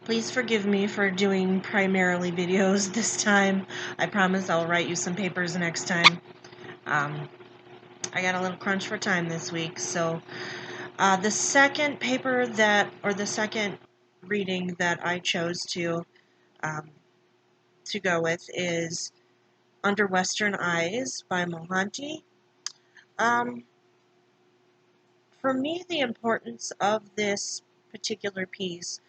Please forgive me for doing primarily videos this time. I promise I'll write you some papers next time. Um, I got a little crunch for time this week, so the second paper or the second reading that I chose um, to go with is Under Western Eyes by Mohanty. Um, for me, the importance of this particular piece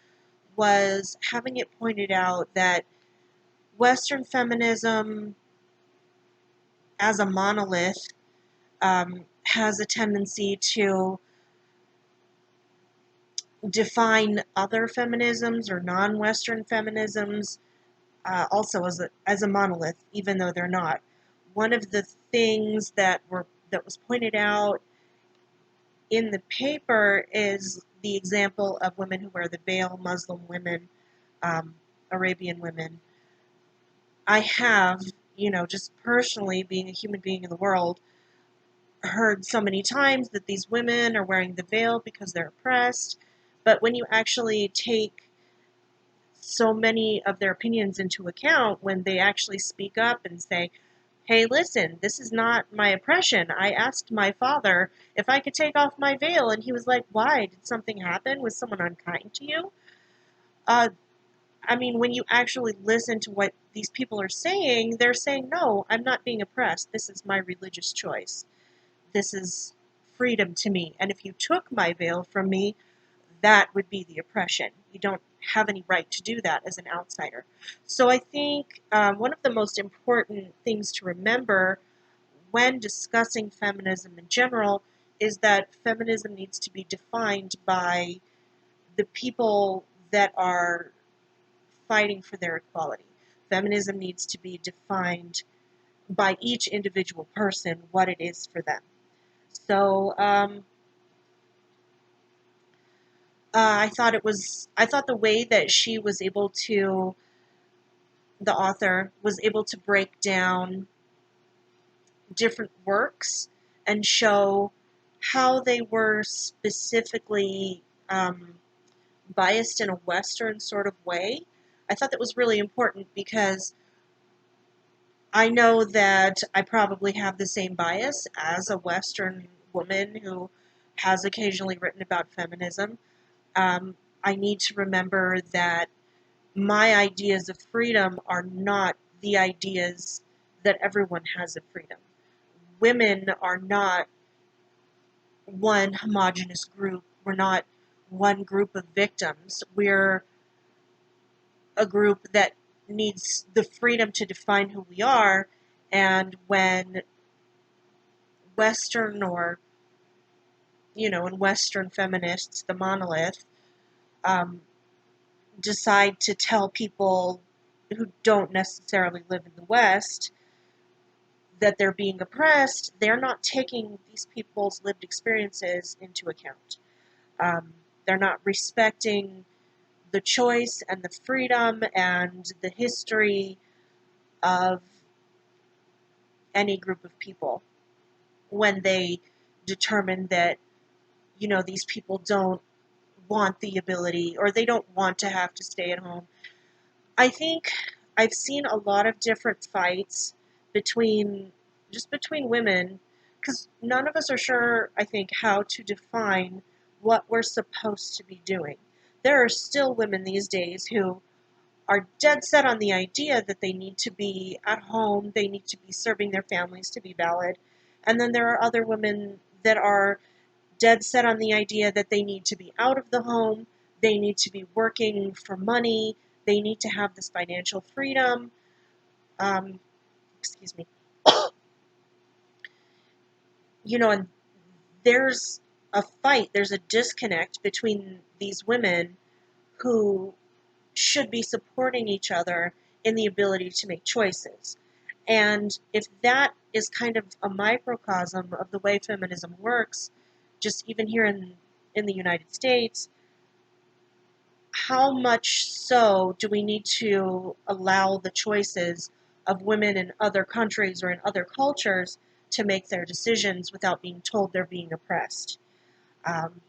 was having it pointed out that Western feminism as a monolith has a tendency to define other feminisms or non-Western feminisms also as a monolith, even though they're not. One of the things that was pointed out in the paper is the example of women who wear the veil, Muslim women, Arabian women. I have, just personally being a human being in the world, heard so many times that these women are wearing the veil because they're oppressed. But when you actually take so many of their opinions into account, when they actually speak up and say, hey, listen, this is not my oppression. I asked my father if I could take off my veil, and he was like, why? Did something happen? Was someone unkind to you? Uh, I mean, when you actually listen to what these people are saying, they're saying, no, I'm not being oppressed. This is my religious choice. This is freedom to me. And if you took my veil from me, that would be the oppression. You don't have any right to do that as an outsider. So I think one of the most important things to remember when discussing feminism in general is that feminism needs to be defined by the people that are fighting for their equality. Feminism needs to be defined by each individual person what it is for them. So I thought the way that the author was able to break down different works and show how they were specifically biased in a Western sort of way. I thought that was really important because I know that I probably have the same bias as a Western woman who has occasionally written about feminism. I need to remember that my ideas of freedom are not the ideas that everyone has of freedom. Women are not one homogenous group. We're not one group of victims. We're a group that needs the freedom to define who we are. And when Western or, and Western feminists, the monolith, um, decide to tell people who don't necessarily live in the West that they're being oppressed, they're not taking these people's lived experiences into account. They're not respecting the choice and the freedom and the history of any group of people when they determine that, these people don't want the ability or they don't want to have to stay at home. I think I've seen a lot of different fights between between women because none of us are sure, I think, how to define what we're supposed to be doing. There are still women these days who are dead set on the idea that they need to be at home, they need to be serving their families to be valid. And then there are other women that are dead set on the idea that they need to be out of the home, they need to be working for money, they need to have this financial freedom. Um, excuse me. And there's a fight, there's a disconnect between these women who should be supporting each other in the ability to make choices. And if that is kind of a microcosm of the way feminism works, just even here in the United States, how much so do we need to allow the choices of women in other countries or in other cultures to make their decisions without being told they're being oppressed? Um,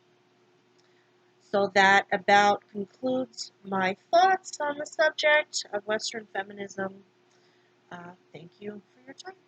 So that about concludes my thoughts on the subject of Western feminism. Thank you for your time.